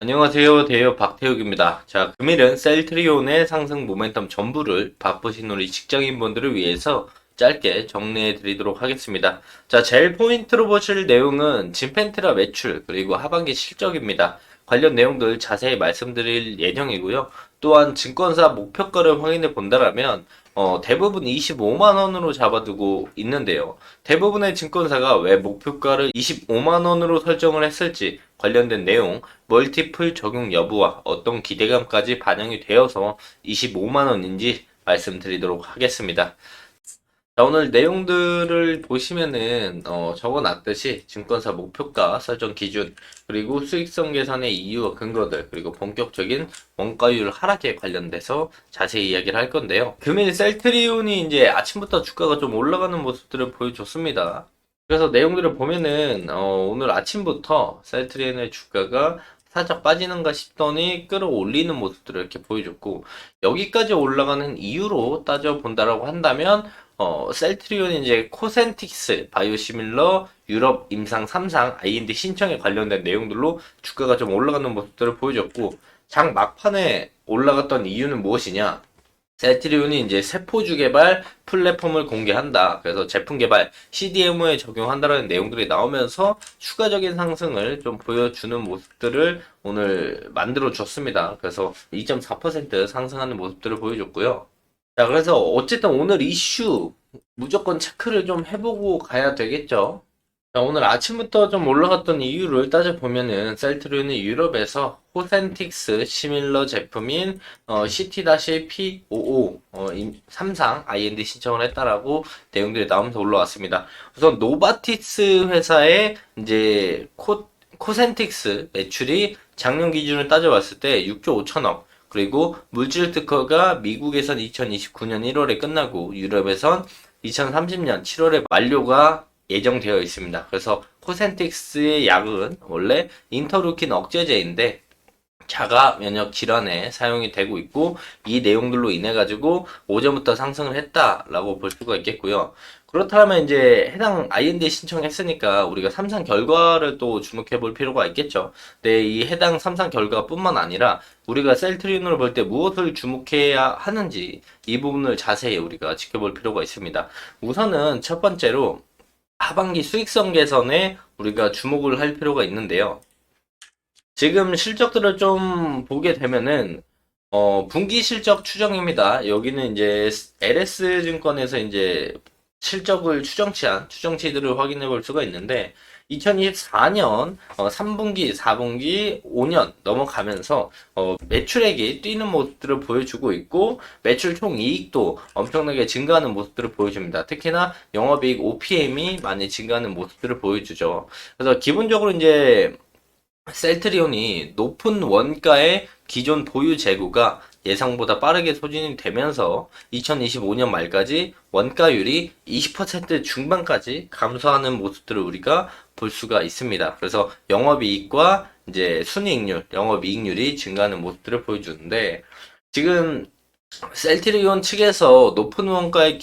안녕하세요. 대여 박태욱입니다. 자, 금일은 셀트리온의 상승 모멘텀 전부를 바쁘신 우리 직장인분들을 위해서 짧게 정리해 드리도록 하겠습니다. 자, 제일 포인트로 보실 내용은 진펜트라 매출 그리고 하반기 실적입니다. 관련 내용들 자세히 말씀드릴 예정이고요. 또한 증권사 목표가를 확인해 본다라면 대부분 25만 원으로 잡아두고 있는데요. 대부분의 증권사가 왜 목표가를 25만 원으로 설정을 했을지 관련된 내용, 멀티플 적용 여부와 어떤 기대감까지 반영이 되어서 25만 원인지 말씀드리도록 하겠습니다. 자, 오늘 내용들을 보시면은 적어놨듯이 증권사 목표가 설정 기준, 그리고 수익성 계산의 이유와 근거들, 그리고 본격적인 원가율 하락에 관련돼서 자세히 이야기를 할 건데요. 금일 셀트리온이 이제 아침부터 주가가 좀 올라가는 모습들을 보여줬습니다. 그래서 내용들을 보면은 오늘 아침부터 셀트리온의 주가가 살짝 빠지는가 싶더니 끌어올리는 모습들을 이렇게 보여줬고, 여기까지 올라가는 이유로 따져본다라고 한다면 셀트리온이 이제 코센틱스, 바이오시밀러, 유럽 임상 3상, IND 신청에 관련된 내용들로 주가가 좀 올라가는 모습들을 보여줬고, 장 막판에 올라갔던 이유는 무엇이냐? 셀트리온이 이제 세포주 개발 플랫폼을 공개한다. 그래서 제품 개발 CDMO에 적용한다라는 내용들이 나오면서 추가적인 상승을 좀 보여주는 모습들을 오늘 만들어 줬습니다. 그래서 2.4% 상승하는 모습들을 보여줬고요. 자, 그래서 어쨌든 오늘 이슈 무조건 체크를 좀 해보고 가야 되겠죠. 자, 오늘 아침부터 좀 올라갔던 이유를 따져보면은 셀트리온이 유럽에서 호센틱스 시밀러 제품인 CT-P55 3상 IND 신청을 했다라고 내용들이 나오면서 올라왔습니다. 우선 노바티스 회사의 이제 코센틱스 매출이 작년 기준을 따져봤을 때 6조 5천억, 그리고 물질 특허가 미국에선 2029년 1월에 끝나고 유럽에선 2030년 7월에 만료가 예정되어 있습니다. 그래서 코센틱스의 약은 원래 인터루킨 억제제인데 자가 면역 질환에 사용이 되고 있고, 이 내용들로 인해 가지고 오전부터 상승을 했다라고 볼 수가 있겠고요. 그렇다면 이제 해당 IND 신청했으니까 우리가 3상 결과를 또 주목해 볼 필요가 있겠죠. 근데 이 해당 3상 결과뿐만 아니라 우리가 셀트리온을 볼 때 무엇을 주목해야 하는지 이 부분을 자세히 우리가 지켜볼 필요가 있습니다. 우선은 첫 번째로 하반기 수익성 개선에 우리가 주목을 할 필요가 있는데요. 지금 실적들을 좀 보게 되면은 분기 실적 추정입니다. 여기는 이제 LS 증권에서 이제 실적을 추정치한 추정치들을 확인해 볼 수가 있는데, 2024년 3분기, 4분기, 5년 넘어가면서 매출액이 뛰는 모습들을 보여주고 있고, 매출 총이익도 엄청나게 증가하는 모습들을 보여줍니다. 특히나 영업이익 OPM이 많이 증가하는 모습들을 보여주죠. 그래서 기본적으로 이제 셀트리온이 높은 원가의 기존 보유 재고가 예상보다 빠르게 소진이 되면서 2025년 말까지 원가율이 20% 중반까지 감소하는 모습들을 우리가 볼 수가 있습니다. 그래서 영업이익과 이제 순이익률, 영업이익률이 증가하는 모습들을 보여주는데, 지금 셀트리온 측에서 높은 원가의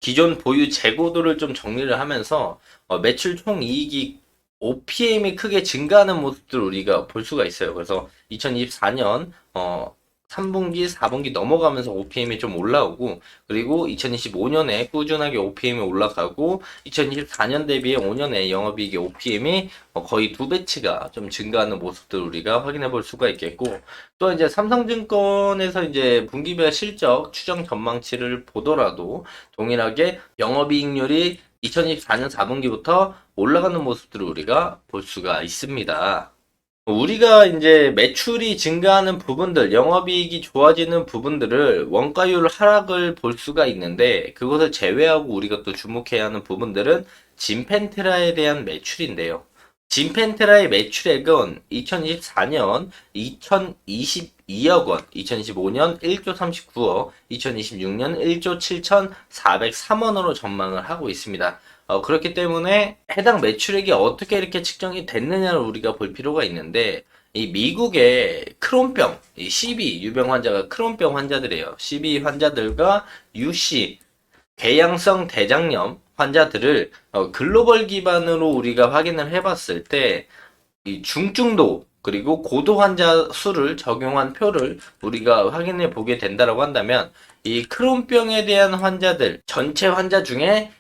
기존 보유 재고도를 좀 정리를 하면서 매출 총이익이 OPM이 크게 증가하는 모습들을 우리가 볼 수가 있어요. 그래서 2024년 3분기, 4분기 넘어가면서 OPM이 좀 올라오고, 그리고 2025년에 꾸준하게 OPM이 올라가고, 2024년 대비해 5년에 영업이익의 OPM이 거의 두 배치가 좀 증가하는 모습들을 우리가 확인해 볼 수가 있겠고, 또 이제 삼성증권에서 이제 분기별 실적 추정 전망치를 보더라도 동일하게 영업이익률이 2024년 4분기부터 올라가는 모습들을 우리가 볼 수가 있습니다. 우리가 이제 매출이 증가하는 부분들, 영업이익이 좋아지는 부분들을 원가율 하락을 볼 수가 있는데, 그것을 제외하고 우리가 또 주목해야 하는 부분들은 진펜테라에 대한 매출인데요. 진펜테라의 매출액은 2024년 2022억 원, 2025년 1조 39억, 2026년 1조 7,403원으로 전망을 하고 있습니다. 그렇기 때문에 해당 매출액이 어떻게 이렇게 측정이 됐느냐를 우리가 볼 필요가 있는데, 이 미국의 크론병, 이 CB 유병 환자가 크론병 환자들이에요. CB 환자들과 UC 궤양성 대장염 환자들을 글로벌 기반으로 우리가 확인을 해봤을 때, 이 중증도 그리고 고도 환자 수를 적용한 표를 우리가 확인해 보게 된다라고 한다면 이 크론병에 대한 환자들 전체 환자 중에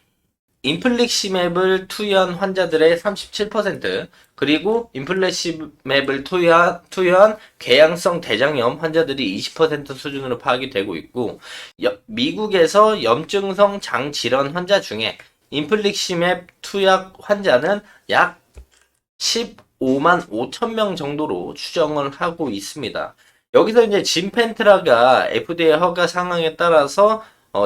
인플릭시맵을 투여한 환자들의 37%, 그리고 인플릭시맵을 투여한 궤양성 대장염 환자들이 20% 수준으로 파악이 되고 있고, 미국에서 염증성 장질환 환자 중에 인플릭시맵 투약 환자는 약 15만 5천 명 정도로 추정을 하고 있습니다. 여기서 이제 진펜트라가 FDA 허가 상황에 따라서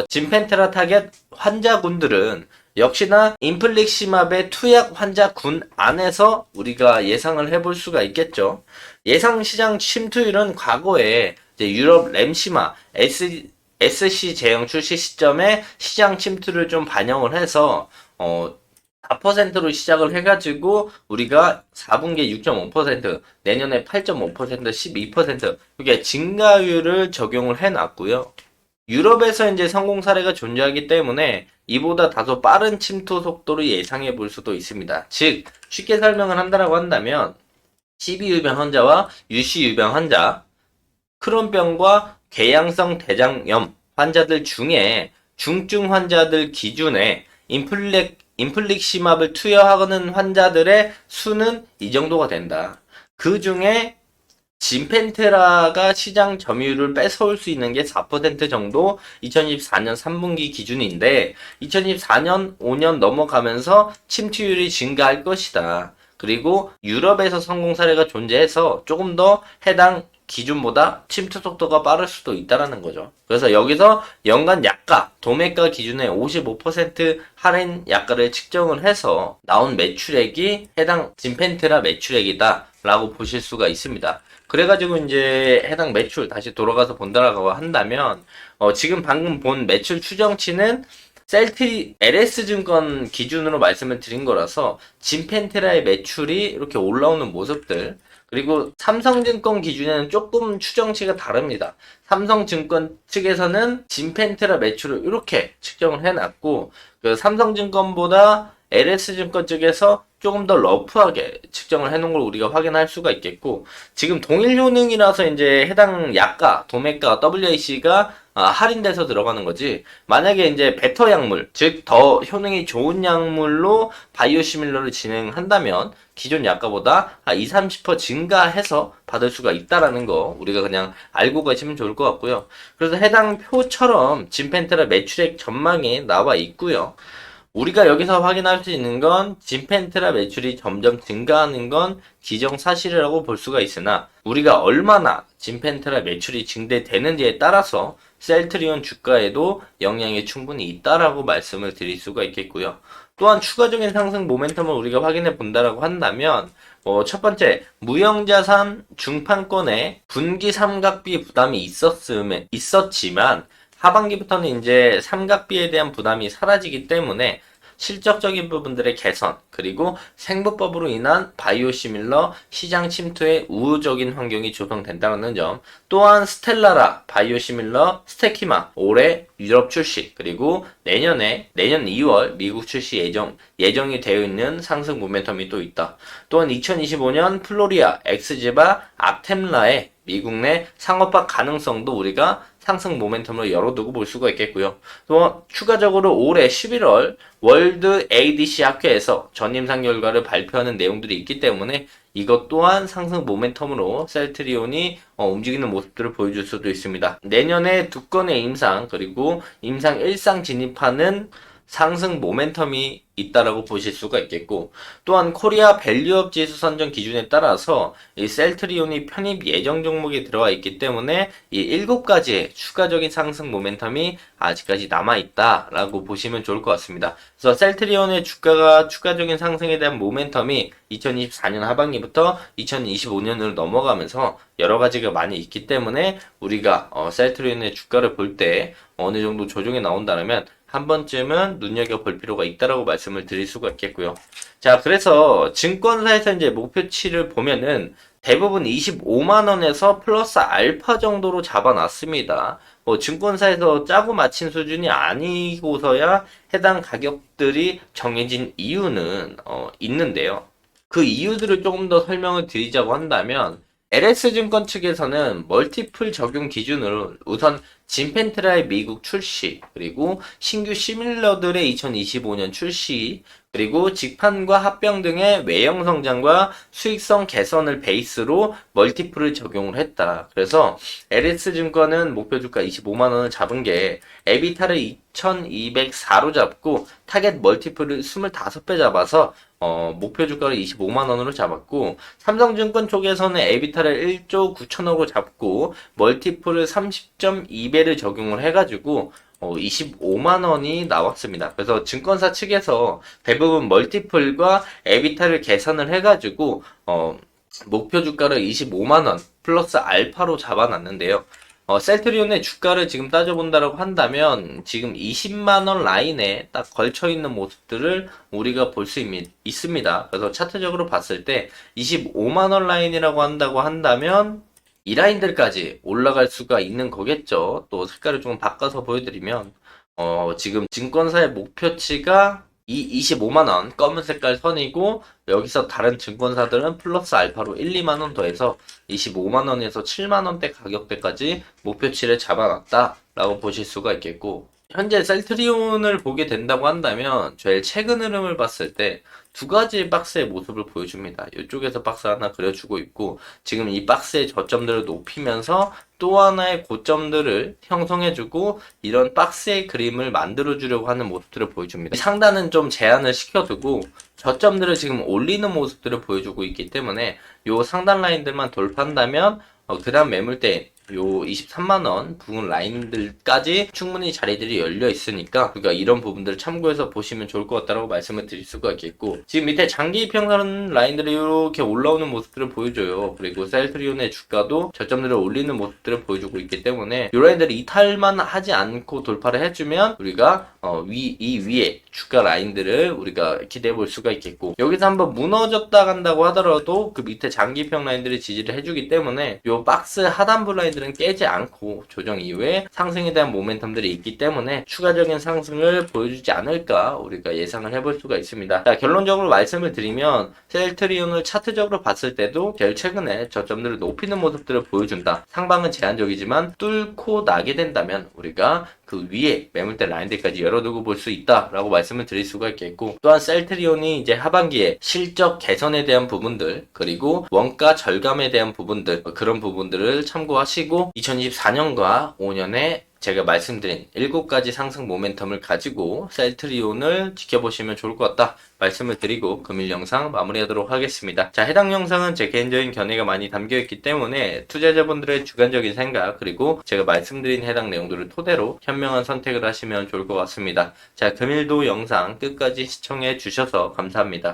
진펜트라 타겟 환자군들은 역시나 인플릭시맙의 투약 환자군 안에서 우리가 예상을 해볼 수가 있겠죠. 예상 시장 침투율은 과거에 이제 유럽 램시마 SC 제형 출시 시점에 시장 침투를 좀 반영을 해서 4%로 시작을 해가지고 우리가 4분기에 6.5%, 내년에 8.5%, 12% 이게 증가율을 적용을 해놨고요. 유럽에서 이제 성공 사례가 존재하기 때문에 이보다 다소 빠른 침투 속도를 예상해 볼 수도 있습니다. 즉, 쉽게 설명을 한다라고 한다면 CB유병 환자와 UC유병 환자, 크론병과 궤양성 대장염 환자들 중에 중증 환자들 기준에 인플릭시맙을 투여하는 환자들의 수는 이 정도가 된다. 그 중에 진펜테라가 시장 점유율을 뺏어올 수 있는 게 4% 정도 2024년 3분기 기준인데 2024년 5년 넘어가면서 침투율이 증가할 것이다. 그리고 유럽에서 성공 사례가 존재해서 조금 더 해당 기준보다 침투 속도가 빠를 수도 있다라는 거죠. 그래서 여기서 연간 약가, 도매가 기준에 55% 할인 약가를 측정을 해서 나온 매출액이 해당 진펜테라 매출액이다 라고 보실 수가 있습니다. 그래가지고 이제 해당 매출 다시 돌아가서 본다라고 한다면 지금 방금 본 매출 추정치는 셀트리 LS증권 기준으로 말씀을 드린 거라서 진펜테라의 매출이 이렇게 올라오는 모습들, 그리고 삼성증권 기준에는 조금 추정치가 다릅니다. 삼성증권 측에서는 진펜테라 매출을 이렇게 측정을 해놨고, 그 삼성증권보다 LS증권 쪽에서 조금 더 러프하게 측정을 해놓은 걸 우리가 확인할 수가 있겠고, 지금 동일 효능이라서 이제 해당 약가, 도매가, WAC가 할인돼서 들어가는 거지. 만약에 이제 베터 약물, 즉 더 효능이 좋은 약물로 바이오시밀러를 진행한다면 기존 약가보다 20, 30% 증가해서 받을 수가 있다라는 거 우리가 그냥 알고 가시면 좋을 것 같고요. 그래서 해당 표처럼 진펜테라 매출액 전망이 나와 있고요. 우리가 여기서 확인할 수 있는 건 진펜테라 매출이 점점 증가하는 건 기정사실이라고 볼 수가 있으나 우리가 얼마나 진펜테라 매출이 증대되는지에 따라서 셀트리온 주가에도 영향이 충분히 있다라고 말씀을 드릴 수가 있겠고요. 또한 추가적인 상승 모멘텀을 우리가 확인해 본다라고 한다면 첫 번째, 무형자산 중판권에 분기 삼각비 부담이 있었지만 하반기부터는 이제 삼각비에 대한 부담이 사라지기 때문에 실적적인 부분들의 개선, 그리고 생보법으로 인한 바이오시밀러 시장 침투에 우호적인 환경이 조성된다는 점, 또한 스텔라라, 바이오시밀러, 스테키마 올해 유럽 출시, 그리고 내년 2월 미국 출시 예정이 되어 있는 상승 모멘텀이 또 있다. 또한 2025년 플로리아, 엑스제바, 악템라의 미국 내 상업화 가능성도 우리가 상승 모멘텀으로 열어두고 볼 수가 있겠고요. 또 추가적으로 올해 11월 월드 ADC 학회에서 전임상 결과를 발표하는 내용들이 있기 때문에 이것 또한 상승 모멘텀으로 셀트리온이 움직이는 모습들을 보여줄 수도 있습니다. 내년에 두 건의 임상, 그리고 임상 1상 진입하는 상승 모멘텀이 있다라고 보실 수가 있겠고, 또한 코리아 밸류업 지수 선정 기준에 따라서 이 셀트리온이 편입 예정 종목에 들어가 있기 때문에 이 7가지의 추가적인 상승 모멘텀이 아직까지 남아있다라고 보시면 좋을 것 같습니다. 그래서 셀트리온의 주가가 추가적인 상승에 대한 모멘텀이 2024년 하반기부터 2025년으로 넘어가면서 여러 가지가 많이 있기 때문에 우리가 셀트리온의 주가를 볼 때 어느 정도 조정이 나온다면 한 번쯤은 눈여겨볼 필요가 있다라고 말씀을 드릴 수가 있겠고요. 자, 그래서 증권사에서 이제 목표치를 보면은 대부분 25만원에서 플러스 알파 정도로 잡아놨습니다. 증권사에서 짜고 맞힌 수준이 아니고서야 해당 가격들이 정해진 이유는 있는데요. 그 이유들을 조금 더 설명을 드리자고 한다면 LS증권 측에서는 멀티플 적용 기준으로 우선 진펜트라의 미국 출시, 그리고 신규 시밀러들의 2025년 출시, 그리고 직판과 합병 등의 외형 성장과 수익성 개선을 베이스로 멀티플을 적용을 했다. 그래서 LS증권은 목표 주가 25만 원을 잡은 게 에비타를 2204로 잡고 타겟 멀티플을 25배 잡아서 목표 주가를 25만 원으로 잡았고, 삼성증권 쪽에서는 에비타를 1조 9천억으로 잡고 멀티플을 30.2배를 적용을 해가지고 25만 원이 나왔습니다. 그래서 증권사 측에서 대부분 멀티플과 에비타를 계산을 해가지고 목표 주가를 25만 원 플러스 알파로 잡아놨는데요. 셀트리온의 주가를 지금 따져본다라고 한다면 지금 20만 원 라인에 딱 걸쳐 있는 모습들을 우리가 볼 수 있습니다. 그래서 차트적으로 봤을 때 25만 원 라인이라고 한다고 한다면 이 라인들까지 올라갈 수가 있는 거겠죠. 또 색깔을 좀 바꿔서 보여드리면 지금 증권사의 목표치가 이 25만원 검은 색깔 선이고, 여기서 다른 증권사들은 플러스 알파로 1, 2만원 더해서 25만원에서 7만원대 가격대까지 목표치를 잡아놨다 라고 보실 수가 있겠고, 현재 셀트리온을 보게 된다고 한다면 제일 최근 흐름을 봤을 때 두 가지 박스의 모습을 보여줍니다. 이쪽에서 박스 하나 그려주고 있고, 지금 이 박스의 저점들을 높이면서 또 하나의 고점들을 형성해주고 이런 박스의 그림을 만들어주려고 하는 모습들을 보여줍니다. 상단은 좀 제한을 시켜두고 저점들을 지금 올리는 모습들을 보여주고 있기 때문에 요 상단 라인들만 돌파한다면 그 다음 매물대 요 23만원 부근 라인들까지 충분히 자리들이 열려 있으니까 우리가 이런 부분들을 참고해서 보시면 좋을 것 같다고 말씀을 드릴 수가 있겠고, 지금 밑에 장기 이평선 라인들이 이렇게 올라오는 모습들을 보여줘요. 그리고 셀트리온의 주가도 저점들을 올리는 모습들을 보여주고 있기 때문에 이 라인들이 이탈만 하지 않고 돌파를 해주면 우리가 이 위에 주가 라인들을 우리가 기대해 볼 수가 있겠고, 여기서 한번 무너졌다 간다고 하더라도 그 밑에 장기평 라인들이 지지를 해주기 때문에 요 박스 하단부 라인들은 깨지 않고 조정 이후에 상승에 대한 모멘텀들이 있기 때문에 추가적인 상승을 보여주지 않을까 우리가 예상을 해볼 수가 있습니다. 자, 결론적으로 말씀을 드리면 셀트리온을 차트적으로 봤을 때도 제일 최근에 저점들을 높이는 모습들을 보여준다. 상방은 제한적이지만 뚫고 나게 된다면 우리가 그 위에 매물대 라인들까지 열어두고 볼 수 있다라고 말씀을 드릴 수가 있겠고, 또한 셀트리온이 이제 하반기에 실적 개선에 대한 부분들, 그리고 원가 절감에 대한 부분들, 그런 부분들을 참고하시고 2024년과 5년에 제가 말씀드린 7가지 상승 모멘텀을 가지고 셀트리온을 지켜보시면 좋을 것 같다 말씀을 드리고 금일 영상 마무리하도록 하겠습니다. 자, 해당 영상은 제 개인적인 견해가 많이 담겨있기 때문에 투자자분들의 주관적인 생각, 그리고 제가 말씀드린 해당 내용들을 토대로 현명한 선택을 하시면 좋을 것 같습니다. 자, 금일도 영상 끝까지 시청해 주셔서 감사합니다.